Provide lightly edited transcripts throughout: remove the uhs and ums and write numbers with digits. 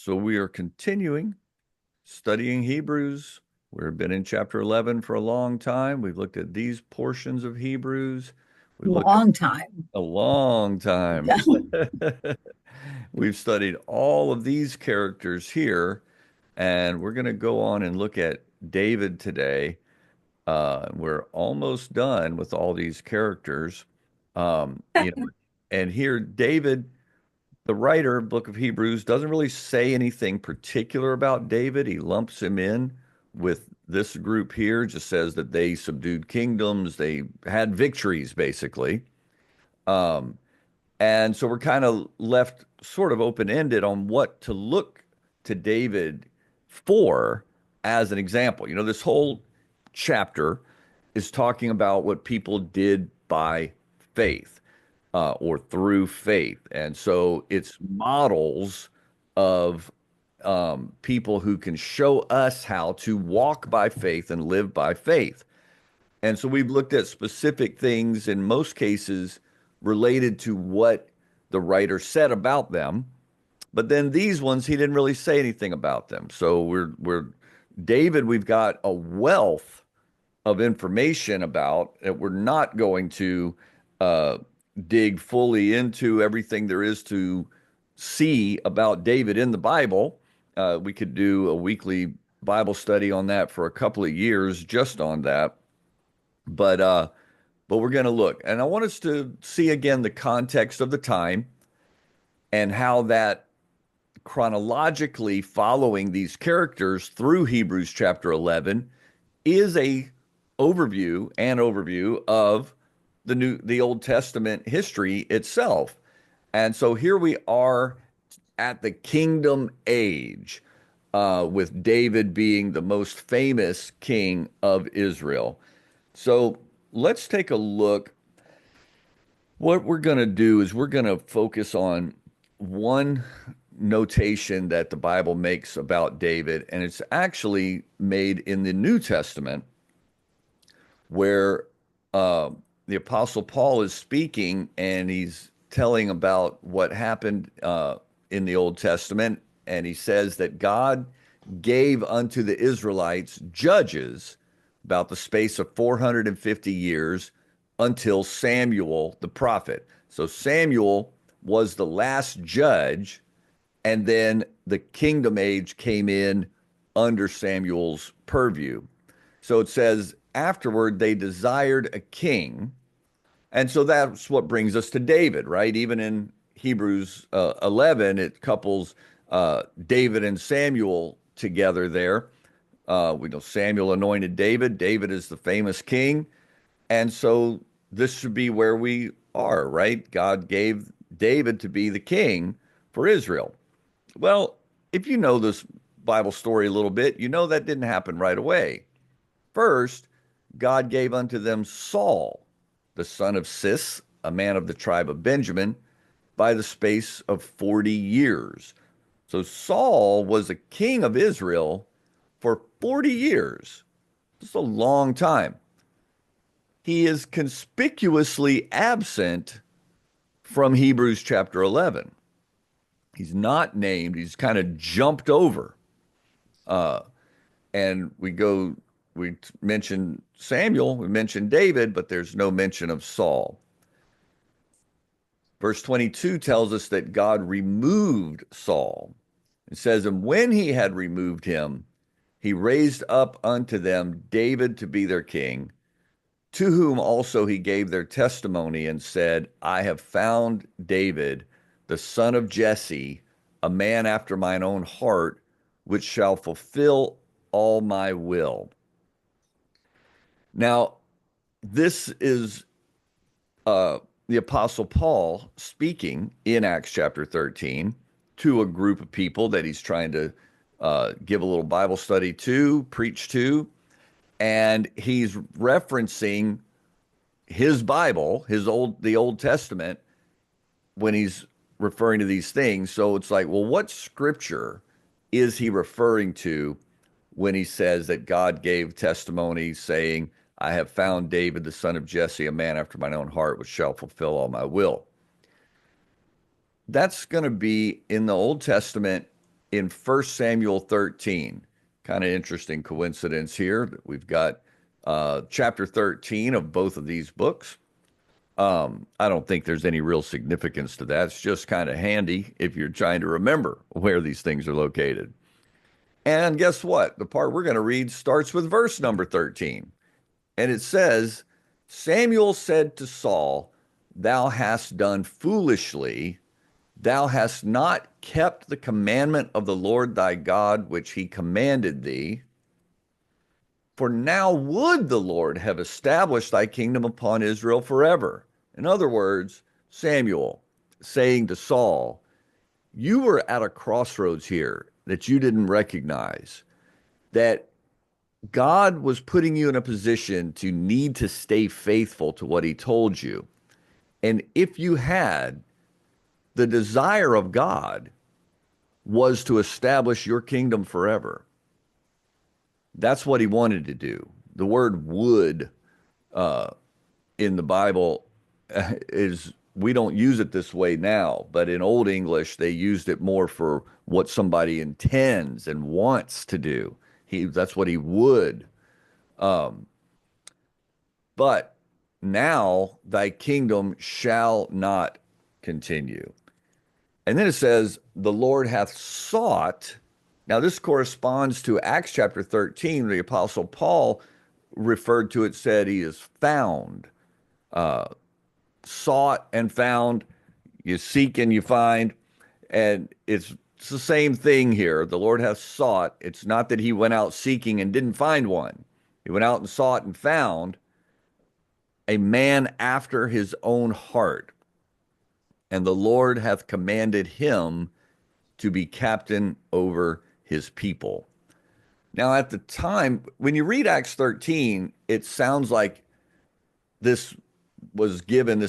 So we are continuing studying Hebrews. We've been in chapter 11 for a long time. We've looked at these portions of Hebrews. We've looked at Long time. a long time. Yeah. We've studied all of these characters here, and we're going to go on and look at David today. We're almost done with all these characters. And here, David, the writer, Book of Hebrews, doesn't really say anything particular about David. He lumps him in with this group here, just says that they subdued kingdoms, they had victories, basically. Um, and so we're kind of left sort of open-ended on what to look to David for as an example. This whole chapter is talking about what people did by faith or through faith. And so it's models of people who can show us how to walk by faith and live by faith. And so we've looked at specific things in most cases related to what the writer said about them. But then these ones, he didn't really say anything about them. So we're David, we've got a wealth of information about that we're not going to uh, dig fully into everything there is to see about David in the Bible. We could do a weekly Bible study on that for a couple of years, just on that. But uh, but we're going to look, and I want us to see again the context of the time and how that chronologically following these characters through Hebrews chapter 11 is a overview of the Old Testament history itself. And so here we are at the kingdom age, with David being the most famous king of Israel. So let's take a look. What we're going to do is we're going to focus on one notation that the Bible makes about David, and it's actually made in the New Testament, where uh, the Apostle Paul is speaking and he's telling about what happened in the Old Testament. And he says that God gave unto the Israelites judges about the space of 450 years until Samuel the prophet. So Samuel was the last judge, and then the kingdom age came in under Samuel's purview. So it says, afterward, they desired a king. And so that's what brings us to David, right? Even in Hebrews 11, it couples David and Samuel together there. We know Samuel anointed David. David is the famous king. And so this should be where we are, right? God gave David to be the king for Israel. Well, if you know this Bible story a little bit, you know that didn't happen right away. First, God gave unto them Saul, the son of Cis, a man of the tribe of Benjamin, by the space of 40 years. So Saul was a king of Israel for 40 years. That's a long time. He is conspicuously absent from Hebrews chapter 11. He's not named, he's kind of jumped over. Uh, and we mentioned Samuel, we mentioned David, but there's no mention of Saul. Verse 22 tells us that God removed Saul. It says, and when he had removed him, he raised up unto them David to be their king, to whom also he gave their testimony and said, I have found David, the son of Jesse, a man after mine own heart, which shall fulfill all my will. Now, this is the Apostle Paul speaking in Acts chapter 13 to a group of people that he's trying to give a little Bible study to, preach to, and he's referencing his Bible, the Old Testament, when he's referring to these things. So it's like, well, what scripture is he referring to when he says that God gave testimony saying, I have found David, the son of Jesse, a man after mine own heart, which shall fulfill all my will? That's going to be in the Old Testament in First Samuel 13. Kind of interesting coincidence here that we've got chapter 13 of both of these books. I don't think there's any real significance to that. It's just kind of handy if you're trying to remember where these things are located. And guess what? The part we're going to read starts with verse number 13. And it says, Samuel said to Saul, Thou hast done foolishly. Thou hast not kept the commandment of the Lord thy God, which he commanded thee. For now would the Lord have established thy kingdom upon Israel forever. In other words, Samuel saying to Saul, you were at a crossroads here that you didn't recognize, that God was putting you in a position to need to stay faithful to what he told you. And if you had, the desire of God was to establish your kingdom forever. That's what he wanted to do. The word would in the Bible is, we don't use it this way now, but in Old English, they used it more for what somebody intends and wants to do. That's what he would. But now thy kingdom shall not continue. And then it says, the Lord hath sought. Now, this corresponds to Acts chapter 13. The Apostle Paul referred to it, said he is found. Sought and found. You seek and you find. And it's the same thing here. The Lord hath sought. It's not that he went out seeking and didn't find one. He went out and sought and found a man after his own heart. And the Lord hath commanded him to be captain over his people. Now, at the time, when you read Acts 13, it sounds like this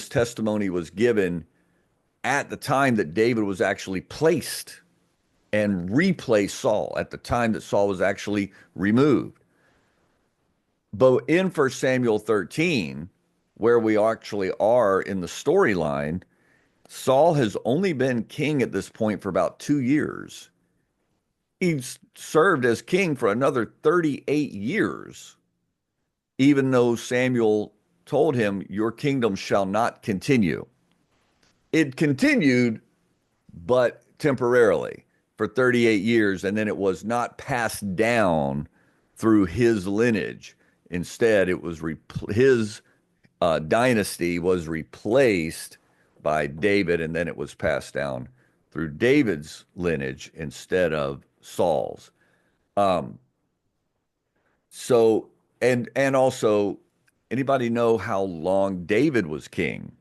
testimony was given at the time that David was actually placed and replaced Saul, at the time that Saul was actually removed. But in 1 Samuel 13, where we actually are in the storyline, Saul has only been king at this point for about 2 years. He's served as king for another 38 years, even though Samuel told him, your kingdom shall not continue. It continued, but temporarily for 38 years, and then it was not passed down through his lineage. Instead, it was his dynasty was replaced by David, and then it was passed down through David's lineage instead of Saul's. So, and also, anybody know how long David was king?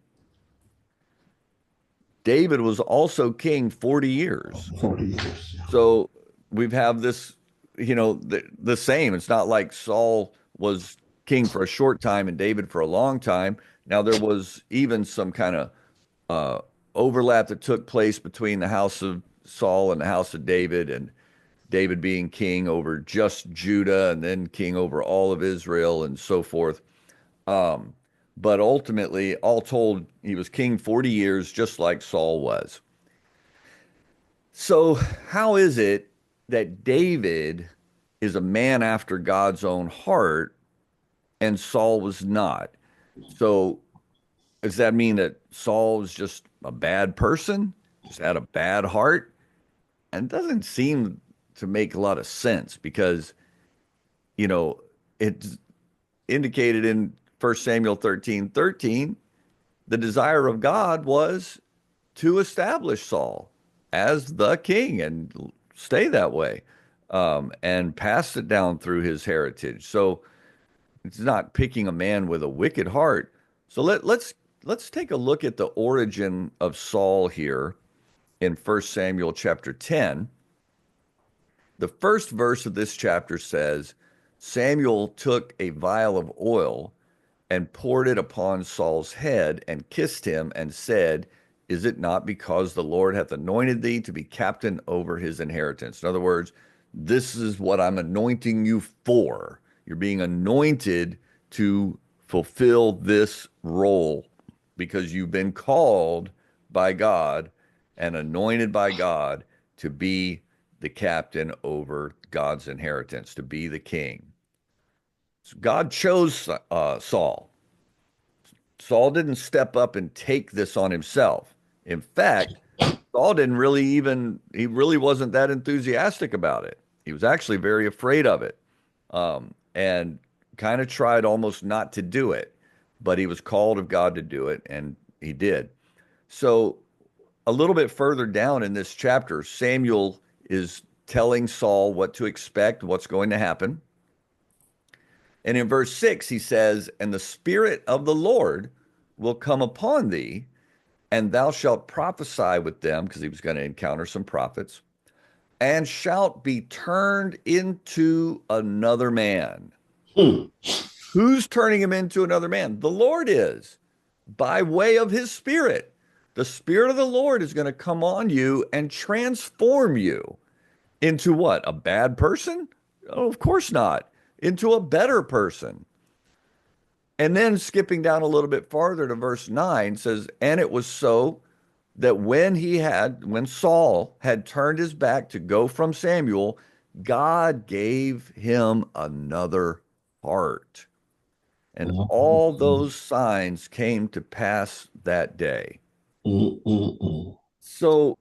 David was also king 40 years. 40 years. Yeah. So we've have this, the same. It's not like Saul was king for a short time and David for a long time. Now there was even some kind of overlap that took place between the house of Saul and the house of David, and David being king over just Judah and then king over all of Israel and so forth. But ultimately, all told, he was king 40 years, just like Saul was. So how is it that David is a man after God's own heart and Saul was not? So does that mean that Saul was just a bad person? Just had a bad heart? And it doesn't seem to make a lot of sense because, it's indicated in 1 Samuel 13:13, the desire of God was to establish Saul as the king and stay that way, and pass it down through his heritage. So it's not picking a man with a wicked heart. So let's take a look at the origin of Saul here in 1 Samuel chapter 10. The first verse of this chapter says, Samuel took a vial of oil and poured it upon Saul's head and kissed him and said, is it not because the Lord hath anointed thee to be captain over his inheritance? In other words, this is what I'm anointing you for. You're being anointed to fulfill this role because you've been called by God and anointed by God to be the captain over God's inheritance, to be the king. So God chose Saul. Saul didn't step up and take this on himself. In fact, Saul didn't really even, he really wasn't that enthusiastic about it. He was actually very afraid of it, and kind of tried almost not to do it, but he was called of God to do it, and he did. So a little bit further down in this chapter, Samuel is telling Saul what to expect, what's going to happen. And in verse 6, he says, "And the Spirit of the Lord will come upon thee, and thou shalt prophesy with them," because he was going to encounter some prophets, "and shalt be turned into another man." Hmm. Who's turning him into another man? The Lord is, by way of his Spirit. The Spirit of the Lord is going to come on you and transform you into what? A bad person? Oh, of course not. Into a better person. And then skipping down a little bit farther to verse 9 says, "And it was so that when Saul had turned his back to go from Samuel, God gave him another heart. And all those signs came to pass that day." So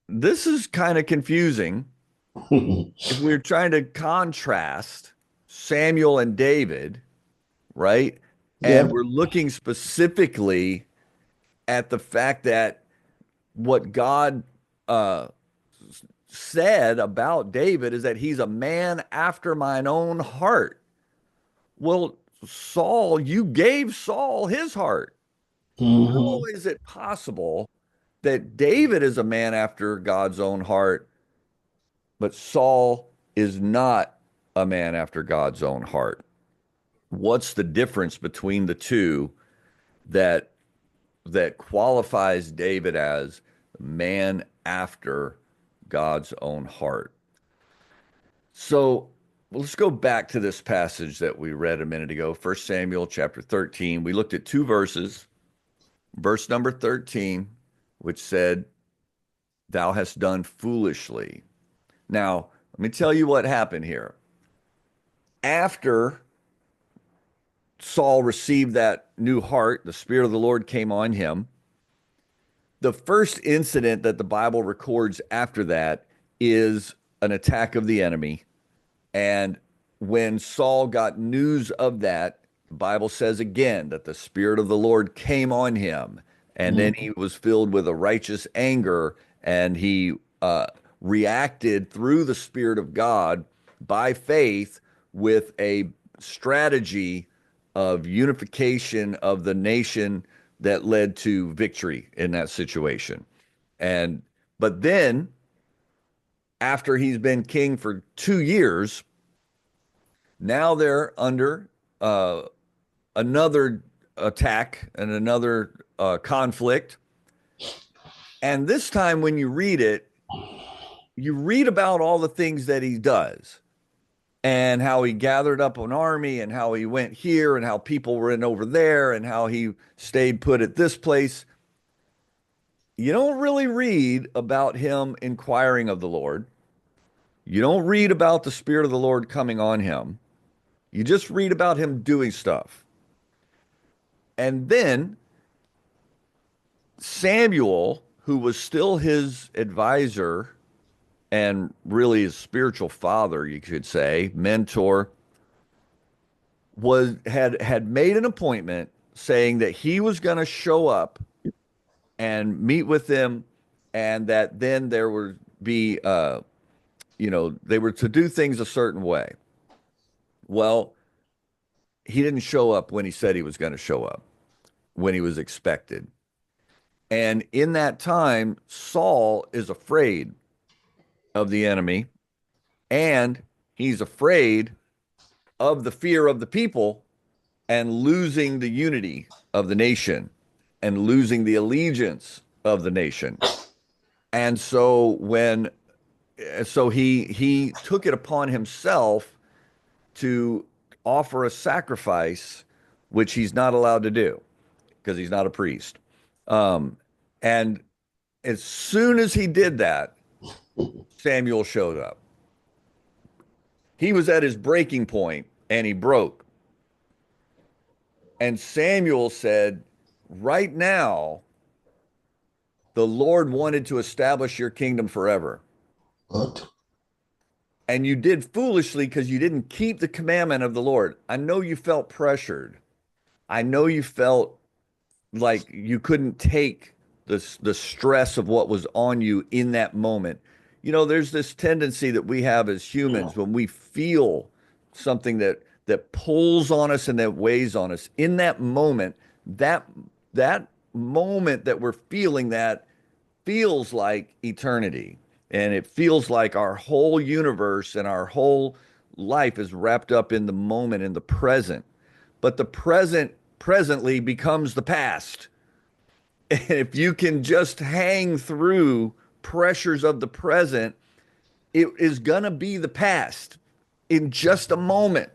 this is kind of confusing if we're trying to contrast Samuel and David, right? And Yep. we're looking specifically at the fact that what God uh, said about David is that he's a man after mine own heart. Well, Saul, you gave Saul his heart. How Hmm. is it possible that David is a man after God's own heart, but Saul is not a man after God's own heart? What's the difference between the two that qualifies David as man after God's own heart? So let's go back to this passage that we read a minute ago, 1 Samuel chapter 13. We looked at two verses. Verse number 13, which said, "Thou hast done foolishly." Now, let me tell you what happened here. After Saul received that new heart, the Spirit of the Lord came on him. The first incident that the Bible records after that is an attack of the enemy. And when Saul got news of that, the Bible says again that the Spirit of the Lord came on him. And then he was filled with a righteous anger, and he reacted through the Spirit of God by faith with a strategy of unification of the nation that led to victory in that situation. And but then after he's been king for 2 years, now they're under uh, another attack and another conflict. And this time, when you read it, you read about all the things that he does and how he gathered up an army and how he went here and how people were in over there and how he stayed put at this place. You don't really read about him inquiring of the Lord. You don't read about the Spirit of the Lord coming on him. You just read about him doing stuff. And then Samuel, who was still his advisor and really his spiritual father, you could say, mentor, had made an appointment saying that he was going to show up and meet with them, and that then there would be, they were to do things a certain way. Well, he didn't show up when he said he was going to show up, when he was expected. And in that time, Saul is afraid of the enemy, and he's afraid of the fear of the people and losing the unity of the nation and losing the allegiance of the nation. And so he took it upon himself to offer a sacrifice, which he's not allowed to do because he's not a priest. And as soon as he did that, Samuel showed up. He was at his breaking point and he broke. And Samuel said, right now, the Lord wanted to establish your kingdom forever. What? And you did foolishly because you didn't keep the commandment of the Lord. I know you felt pressured. I know you felt like you couldn't take the stress of what was on you in that moment. You know, there's this tendency that we have as humans when we feel something that pulls on us and that weighs on us in that moment, that that moment that we're feeling that feels like eternity. And it feels like our whole universe and our whole life is wrapped up in the moment, in the present. But the present presently becomes the past. And if you can just hang through pressures of the present, it is going to be the past in just a moment.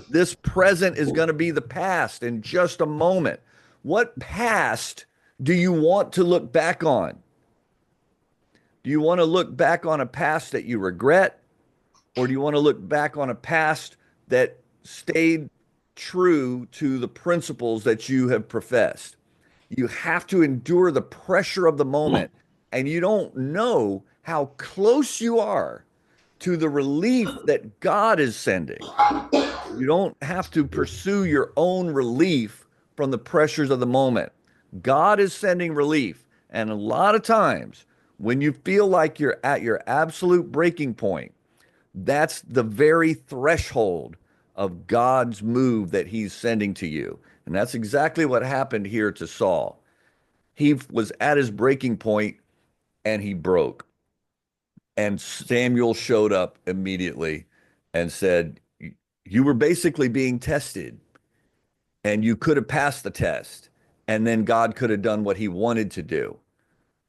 This present is going to be the past in just a moment. What past do you want to look back on? Do you want to look back on a past that you regret? Or do you want to look back on a past that stayed true to the principles that you have professed? You have to endure the pressure of the moment, and you don't know how close you are to the relief that God is sending. You don't have to pursue your own relief from the pressures of the moment. God is sending relief. And a lot of times, when you feel like you're at your absolute breaking point, that's the very threshold of God's move that he's sending to you. And that's exactly what happened here to Saul. He was at his breaking point and he broke. And Samuel showed up immediately and said, you were basically being tested and you could have passed the test. And then God could have done what he wanted to do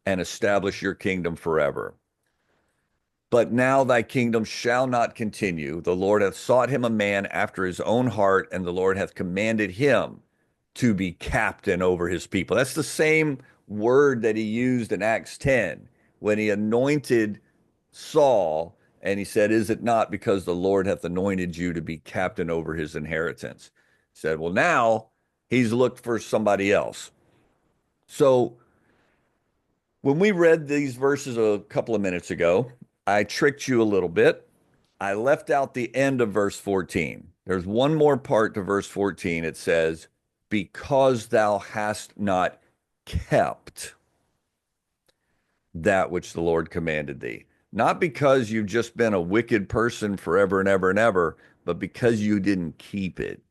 and establish your kingdom forever. But now thy kingdom shall not continue. The Lord hath sought him a man after his own heart, and the Lord hath commanded him to be captain over his people. That's the same word that he used in Acts 10 when he anointed Saul, and he said, is it not because the Lord hath anointed you to be captain over his inheritance? He said, well, now he's looked for somebody else. So when we read these verses a couple of minutes ago, I tricked you a little bit. I left out the end of verse 14. There's one more part to verse 14. It says, because thou hast not kept that which the Lord commanded thee. Not because you've just been a wicked person forever and ever and ever, but because you didn't keep it.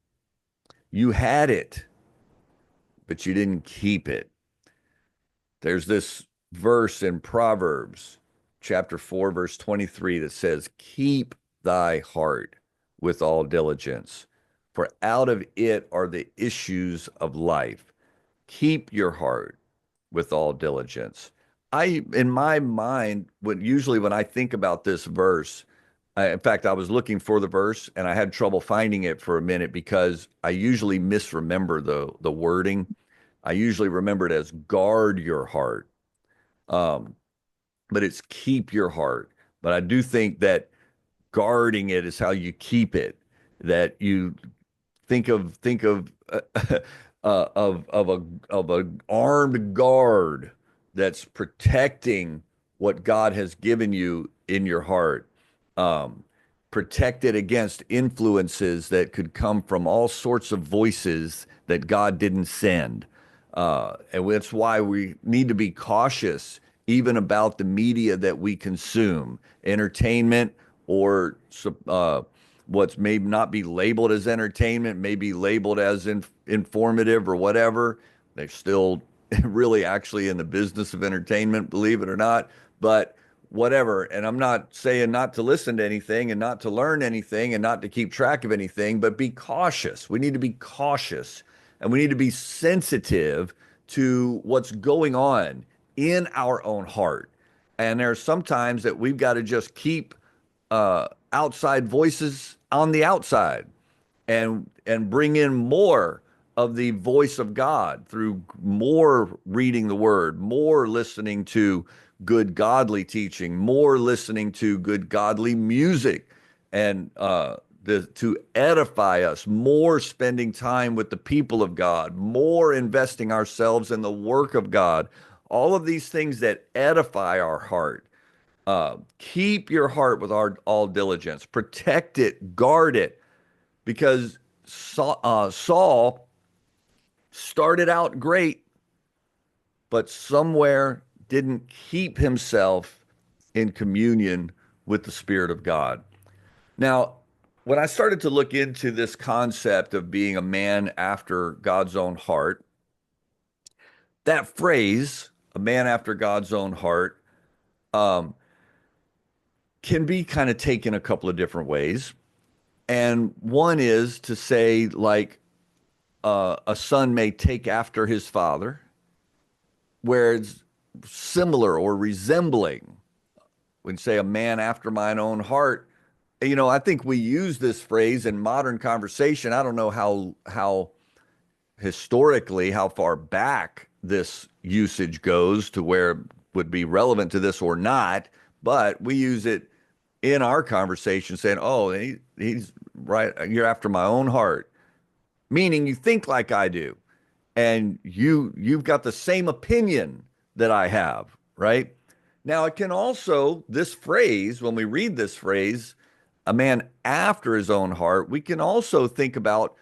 You had it, but you didn't keep it. There's this verse in Proverbs chapter 4, verse 23 that says, keep thy heart with all diligence, for out of it are the issues of life. Keep your heart with all diligence. In my mind, when I think about this verse, in fact, I was looking for the verse and I had trouble finding it for a minute because I usually misremember the wording. I usually remember it as guard your heart. Um, but it's keep your heart. But I do think that guarding it is how you keep it. That you think of of a armed guard that's protecting what God has given you in your heart. Um, Protect it against influences that could come from all sorts of voices that God didn't send. And that's why we need to be cautious even about the media that we consume, entertainment or what's may not be labeled as entertainment, may be labeled as informative or whatever. They're still really actually in the business of entertainment, believe it or not. But whatever. And I'm not saying not to listen to anything and not to learn anything and not to keep track of anything, but be cautious. We need to be cautious and we need to be sensitive to what's going on in our own heart. And there's sometimes that we've got to just keep outside voices on the outside and bring in more of the voice of God through more reading the word, more listening to good godly teaching, more listening to good godly music, and to edify us, more spending time with the people of God, more investing ourselves in the work of God. All of these things that edify our heart. Keep your heart with all diligence. Protect it, guard it, because Saul started out great, but somewhere didn't keep himself in communion with the Spirit of God. Now, when I started to look into this concept of being a man after God's own heart, that phrase, a man after God's own heart, um, can be kind of taken a couple of different ways. And one is to say, like, a son may take after his father, where it's similar or resembling. When you say a man after mine own heart, I think we use this phrase in modern conversation. I don't know how historically how far back this usage goes to where it would be relevant to this or not, but we use it in our conversation saying, "Oh, he's right. You're after my own heart," meaning you think like I do, and you've got the same opinion that I have, right? Now, it can also, this phrase, when we read this phrase, a man after his own heart, we can also think about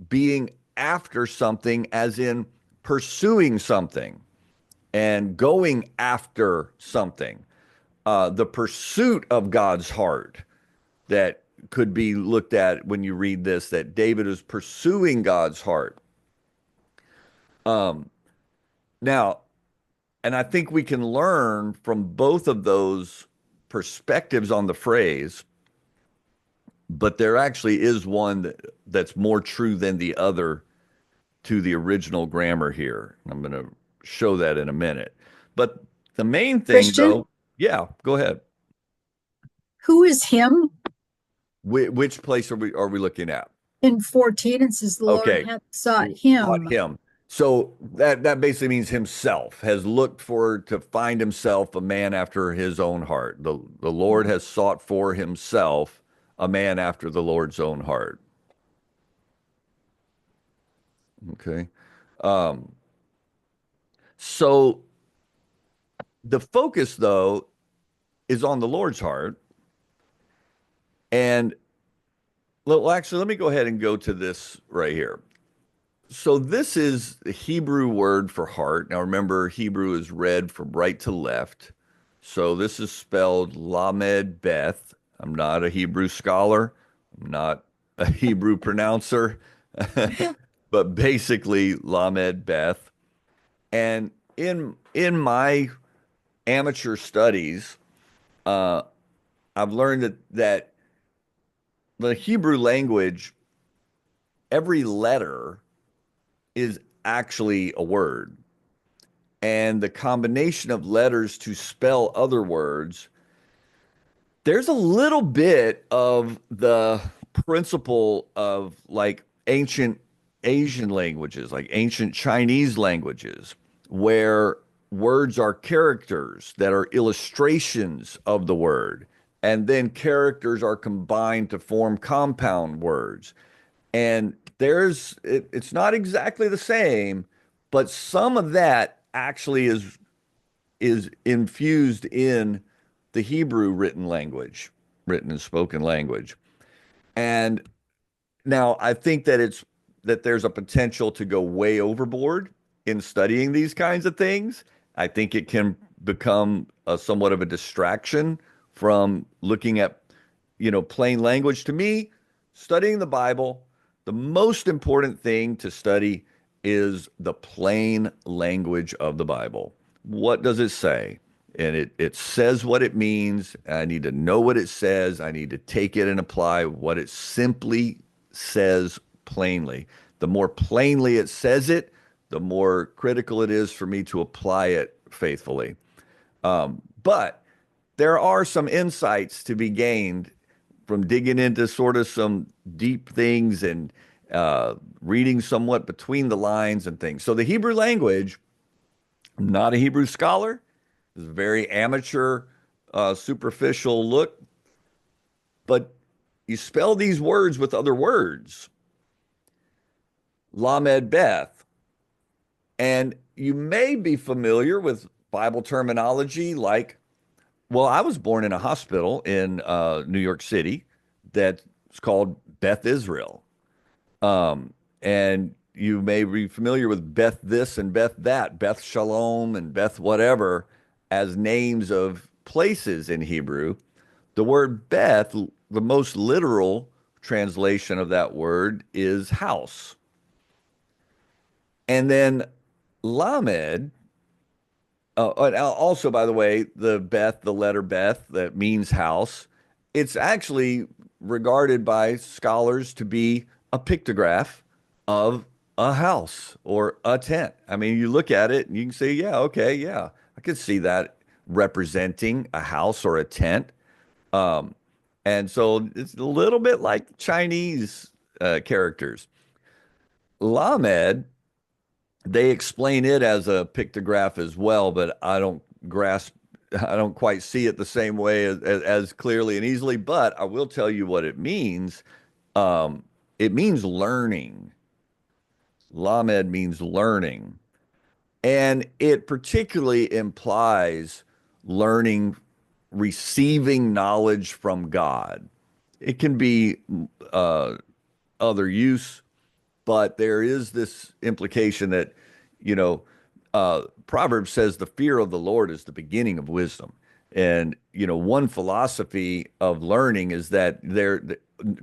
being after something as in pursuing something and going after something. The pursuit of God's heart that could be looked at when you read this, that David is pursuing God's heart. Um, Now, and I think we can learn from both of those perspectives on the phrase, but there actually is one that's more true than the other to the original grammar here. I'm going to show that in a minute. But the main thing, Christian, though, yeah, go ahead. who is him Which place are we looking at? in 14? It says the Lord Okay, hath sought taught him. him. So that basically means himself has looked for to find himself a man after his own heart. The Lord has sought for himself a man after the Lord's own heart. Okay. Um, so the focus though is on the Lord's heart. And well, actually, let me go ahead and go to this right here. So this is the Hebrew word for heart. Now remember, Hebrew is read from right to left. So this is spelled Lamed Beth. I'm not a Hebrew scholar. I'm not a Hebrew pronouncer, but basically Lamed Beth. And in my amateur studies, uh, I've learned that the Hebrew language, every letter is actually a word. And the combination of letters to spell other words, there's a little bit of the principle of like ancient Asian languages, like ancient Chinese languages, where words are characters that are illustrations of the word. And then characters are combined to form compound words. And it's not exactly the same, but some of that actually is infused in the Hebrew written language, written and spoken language. And now I think that there's a potential to go way overboard in studying these kinds of things. I think it can become somewhat of a distraction from looking at, plain language. To me, studying the Bible, the most important thing to study is the plain language of the Bible. What does it say? And it says what it means. I need to know what it says. I need to take it and apply what it simply says plainly. The more plainly it says it, the more critical it is for me to apply it faithfully. But there are some insights to be gained from digging into sort of some deep things and reading somewhat between the lines and things. So the Hebrew language, I'm not a Hebrew scholar, It's a very amateur, superficial look, but you spell these words with other words. Lamed Beth. And you may be familiar with Bible terminology like, well, I was born in a hospital in New York City that's called Beth Israel. And you may be familiar with Beth this and Beth that, Beth Shalom and Beth whatever as names of places in Hebrew. The word Beth, the most literal translation of that word is house. And then Lamed, and also, by the way, the Beth, the letter Beth that means house, it's actually regarded by scholars to be a pictograph of a house or a tent. I mean, you look at it and you can say, yeah, okay, yeah, I could see that representing a house or a tent. Um, and so it's a little bit like Chinese characters. Lamed, they explain it as a pictograph as well, but I don't quite see it the same way as clearly and easily. But I will tell you what it means. It means learning. Lamed means learning. And it particularly implies learning, receiving knowledge from God. It can be uh, other use, but there is this implication that, you know, Proverbs says the fear of the Lord is the beginning of wisdom. And, one philosophy of learning is that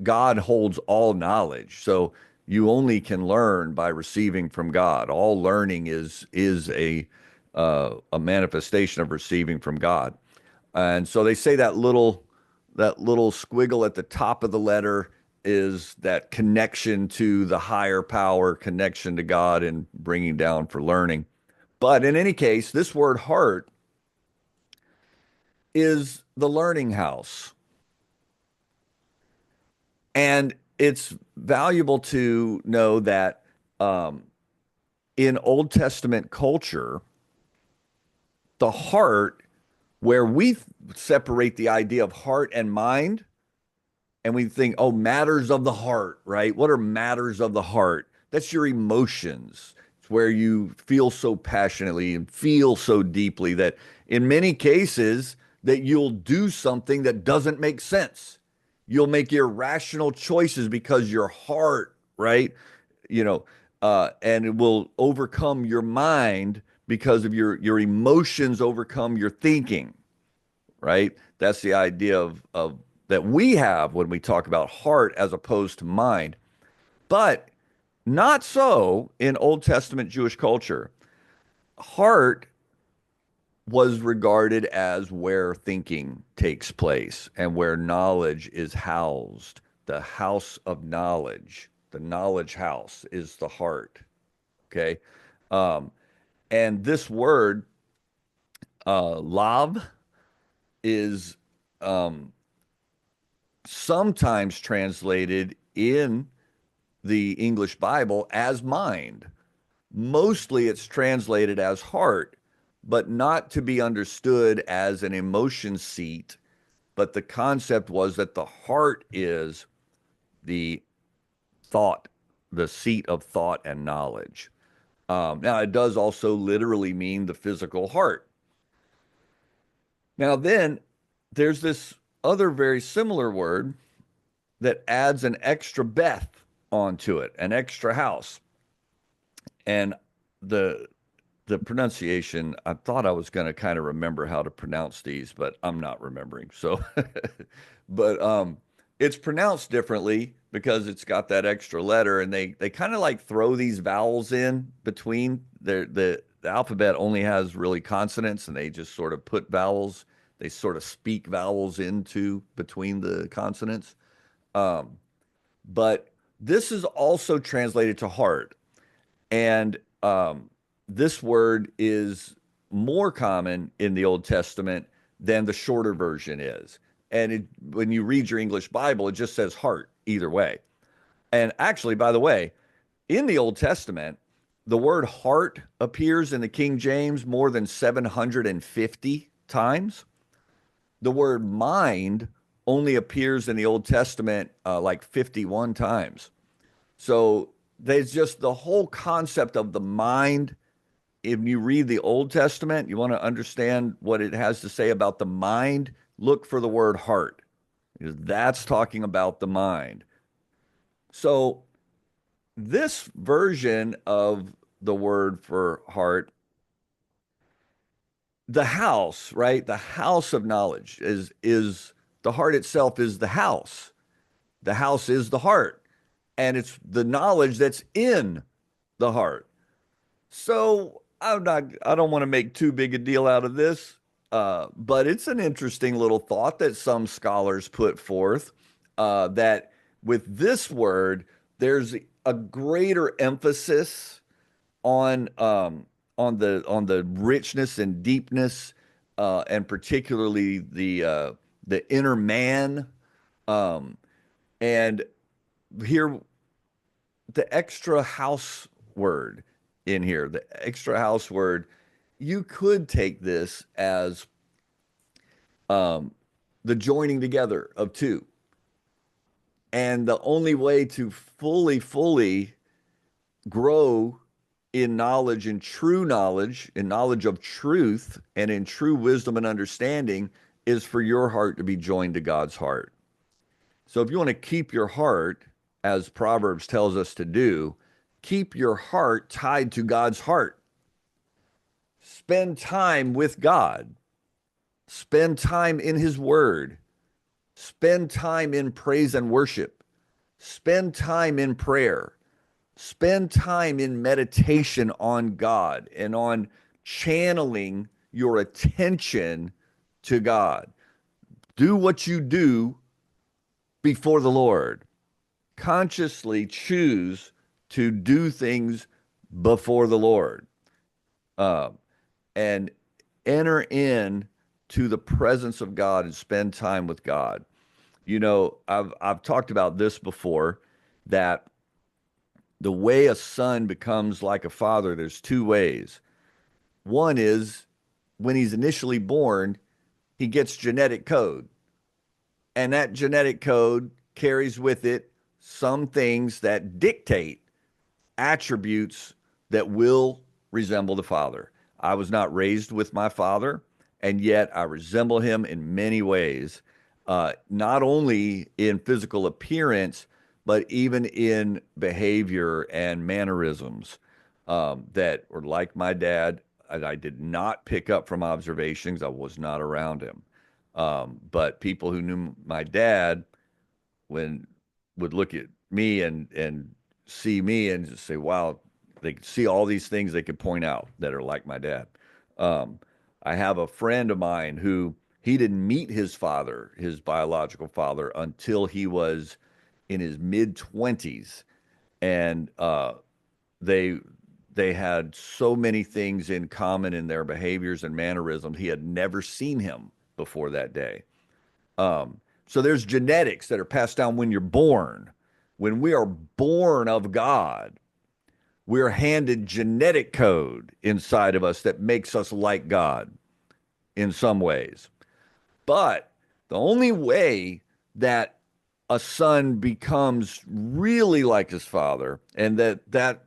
God holds all knowledge. So you only can learn by receiving from God. All learning is a manifestation of receiving from God. And so they say that little squiggle at the top of the letter is that connection to the higher power, connection to God, and bringing down for learning. But in any case, this word heart is the learning house. And it's valuable to know that in Old Testament culture, the heart, where we separate the idea of heart and mind, and we think, oh, matters of the heart, right? What are matters of the heart? That's your emotions. It's where you feel so passionately and feel so deeply that in many cases that you'll do something that doesn't make sense. You'll make irrational choices because your heart, right? You know, and it will overcome your mind because of your emotions overcome your thinking, right? That's the idea of that we have when we talk about heart as opposed to mind. But not so in Old Testament Jewish culture. Heart was regarded as where thinking takes place and where knowledge is housed. The house of knowledge, the knowledge house is the heart. Okay. Um, and this word, lav, is um, sometimes translated in the English Bible as mind. Mostly it's translated as heart, but not to be understood as an emotion seat. But the concept was that the heart is the thought, the seat of thought and knowledge. Now, it does also literally mean the physical heart. Now, then there's this other very similar word that adds an extra Beth onto it, an extra house. And the the pronunciation, I thought I was going to kind of remember how to pronounce these, but I'm not remembering. So, but it's pronounced differently because it's got that extra letter, and they kind of like throw these vowels in between. The alphabet only has really consonants, and they just sort of put vowels. They sort of speak vowels into between the consonants. Um, but this is also translated to heart. And this word is more common in the Old Testament than the shorter version is. And when you read your English Bible, it just says heart either way. And actually, by the way, in the Old Testament, the word heart appears in the King James more than 750 times. The word mind only appears in the Old Testament like 51 times. So there's just the whole concept of the mind. If you read the Old Testament, you want to understand what it has to say about the mind, look for the word heart, because that's talking about the mind. So this version of the word for heart, the house, right? The house of knowledge is the heart itself is the house. The house is the heart, and it's the knowledge that's in the heart. So I don't want to make too big a deal out of this, but it's an interesting little thought that some scholars put forth, that with this word, there's a greater emphasis on the richness and deepness, and particularly the inner man. Um, and here, the extra house word in here, the extra house word, you could take this as um, the joining together of two. And the only way to fully grow in knowledge, in knowledge of truth, and in true wisdom and understanding is for your heart to be joined to God's heart. So if you want to keep your heart, as Proverbs tells us to do, keep your heart tied to God's heart. Spend time with God. Spend time in His Word. Spend time in praise and worship. Spend time in prayer. Spend time in meditation on God and on channeling your attention to God. Do what you do before the Lord. Consciously choose to do things before the Lord, uh, and enter in to the presence of God and spend time with God. You know, I've talked about this before, that the way a son becomes like a father, there's two ways. One is when he's initially born, he gets genetic code, and that genetic code carries with it some things that dictate attributes that will resemble the father. I was not raised with my father, and yet I resemble him in many ways, not only in physical appearance, but even in behavior and mannerisms, that were like my dad. I did not pick up from observations. I was not around him. But people who knew my dad, when would look at me and see me and just say, "Wow," they could see all these things they could point out that are like my dad. Um, I have a friend of mine who he didn't meet his father, his biological father, until he was in his mid 20s, and they they had so many things in common in their behaviors and mannerisms. He had never seen him before that day. So there's genetics that are passed down when you're born. When we are born of God, we're handed genetic code inside of us that makes us like God in some ways. But the only way that a son becomes really like his father, and that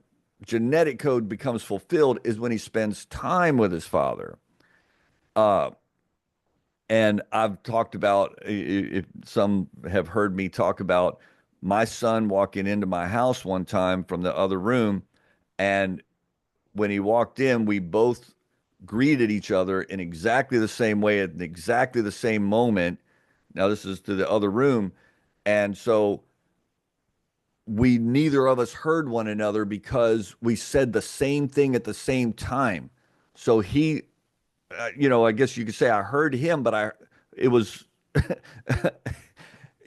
genetic code becomes fulfilled, is when he spends time with his father. Uh, And I've talked about, if some have heard me talk about my son walking into my house one time from the other room. And when he walked in, we both greeted each other in exactly the same way at exactly the same moment. Now, this is to the other room. And so we neither of us heard one another because we said the same thing at the same time. So I guess you could say I heard him, but it was,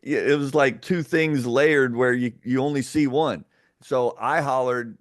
it was like two things layered where you only see one. So I hollered,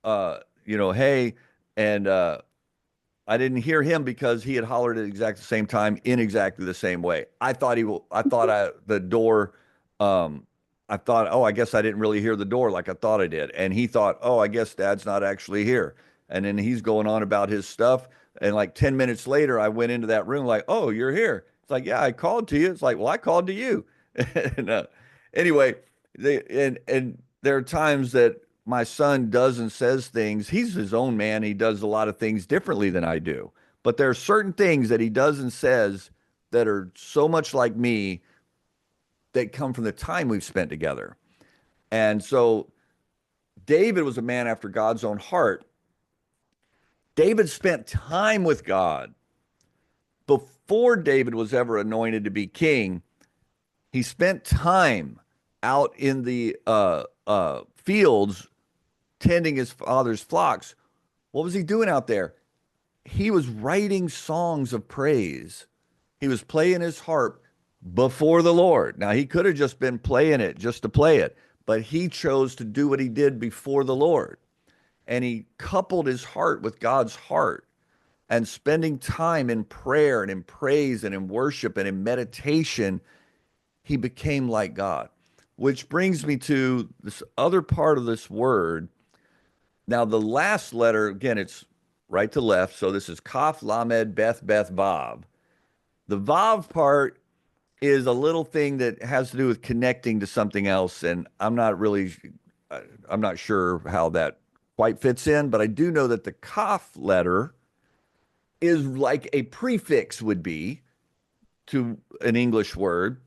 hey, and I didn't hear him because he had hollered at exactly the same time in exactly the same way. I thought the door, um, I thought, oh, I guess I didn't really hear the door like I thought I did. And he thought, oh, I guess Dad's not actually here. And then he's going on about his stuff. And like 10 minutes later, I went into that room like, oh, you're here. It's like, yeah, I called to you. It's like, well, I called to you. And anyway, and there are times that my son does and says things. He's his own man. He does a lot of things differently than I do. But there are certain things that he does and says that are so much like me that come from the time we've spent together. And so David was a man after God's own heart. David spent time with God. Before David was ever anointed to be king, he spent time out in the fields tending his father's flocks. What was he doing out there? He was writing songs of praise. He was playing his harp before the Lord. Now, he could have just been playing it just to play it, but he chose to do what he did before the Lord. And he coupled his heart with God's heart and spending time in prayer and in praise and in worship and in meditation, he became like God. Which brings me to this other part of this word. Now, the last letter, again, it's right to left. So this is Kaf, Lamed, Beth, Beth, Vav. The Vav part is a little thing that has to do with connecting to something else. And I'm not sure how that quite fits in, but I do know that the Kaf letter is like a prefix would be to an English word.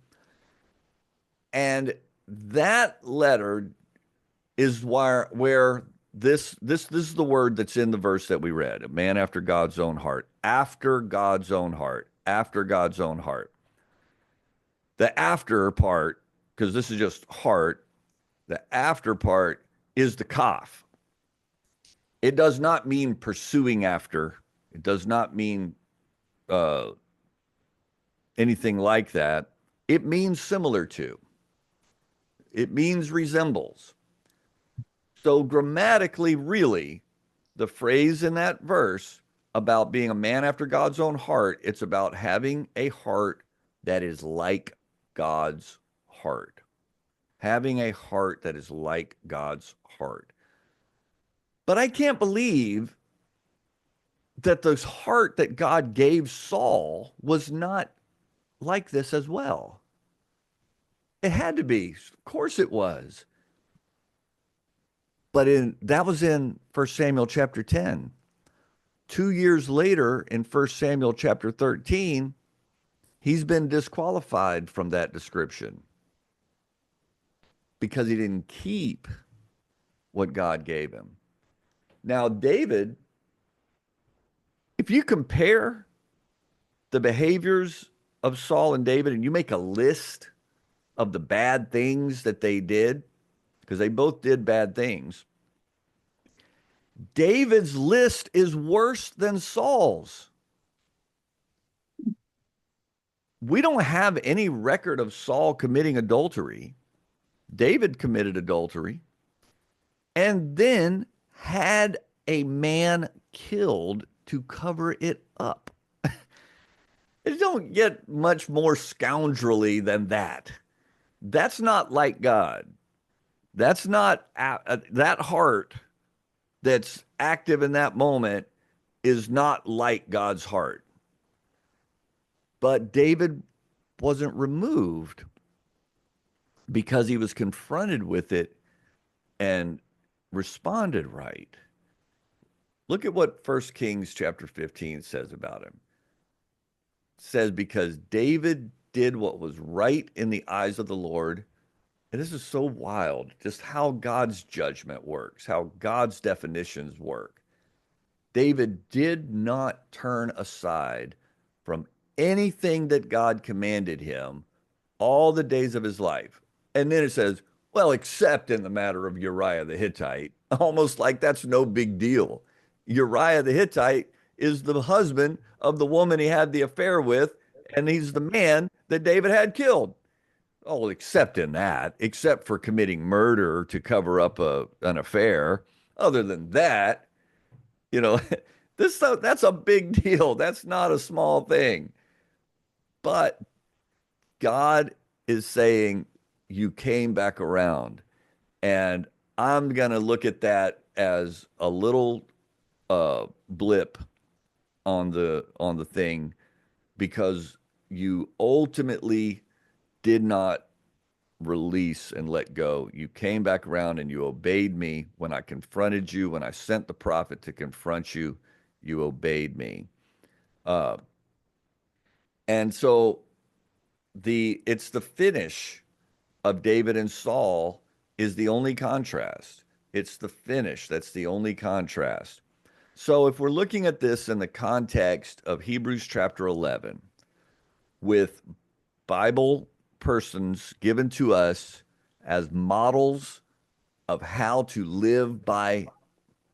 And that letter is where this is the word that's in the verse that we read, a man after God's own heart, after God's own heart, after God's own heart. The after part, because this is just heart, the after part is the kaf. It does not mean pursuing after. It does not mean anything like that. It means similar to. It means resembles. So grammatically, really, the phrase in that verse about being a man after God's own heart, it's about having a heart that is like God's heart. Having a heart that is like God's heart. But I can't believe that the heart that God gave Saul was not like this as well. It had to be. Of course it was. But that was in 1 Samuel chapter 10. 2 years later, in 1 Samuel chapter 13, he's been disqualified from that description because he didn't keep what God gave him. Now, David, if you compare the behaviors of Saul and David and you make a list of the bad things that they did, because they both did bad things, David's list is worse than Saul's. We don't have any record of Saul committing adultery. David committed adultery and then had a man killed to cover it up. It don't get much more scoundrelly than that. That's not like God. That's not that heart that's active in that moment is not like God's heart. But David wasn't removed because he was confronted with it and responded right. Look at what 1 Kings chapter 15 says about him. It says, because David did what was right in the eyes of the Lord. And this is so wild, just how God's judgment works, how God's definitions work. David did not turn aside from anything that God commanded him all the days of his life. And then it says, well, except in the matter of Uriah the Hittite, almost like that's no big deal. Uriah the Hittite is the husband of the woman he had the affair with, and he's the man that David had killed. Oh, except in that, except for committing murder to cover up an affair. Other than that, that's a big deal. That's not a small thing. But God is saying, you came back around. And I'm going to look at that as a little blip on the thing, because you ultimately did not release and let go. You came back around and you obeyed me when I confronted you, when I sent the prophet to confront you, you obeyed me. Uh, and so it's the finish of David and Saul is the only contrast. It's the finish that's the only contrast. So if we're looking at this in the context of Hebrews chapter 11, with Bible persons given to us as models of how to live by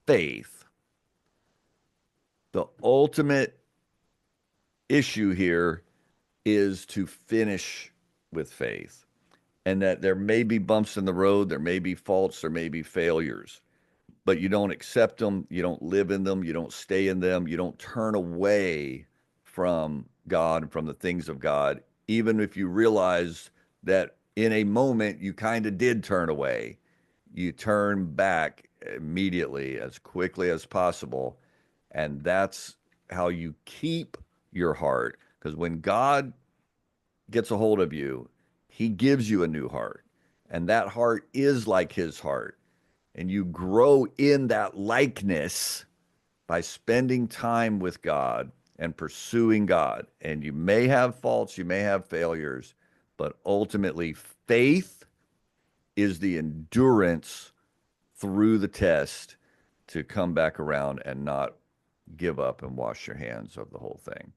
faith, the ultimate issue here is to finish with faith. And that there may be bumps in the road, there may be faults, there may be failures, but you don't accept them, you don't live in them, you don't stay in them, you don't turn away from God and from the things of God, even if you realize that in a moment you kind of did turn away. You turn back immediately, as quickly as possible. And that's how you keep your heart. Because when God gets a hold of you, he gives you a new heart. And that heart is like his heart. And you grow in that likeness by spending time with God and pursuing God. And you may have faults, you may have failures, but ultimately, faith is the endurance through the test to come back around and not give up and wash your hands of the whole thing.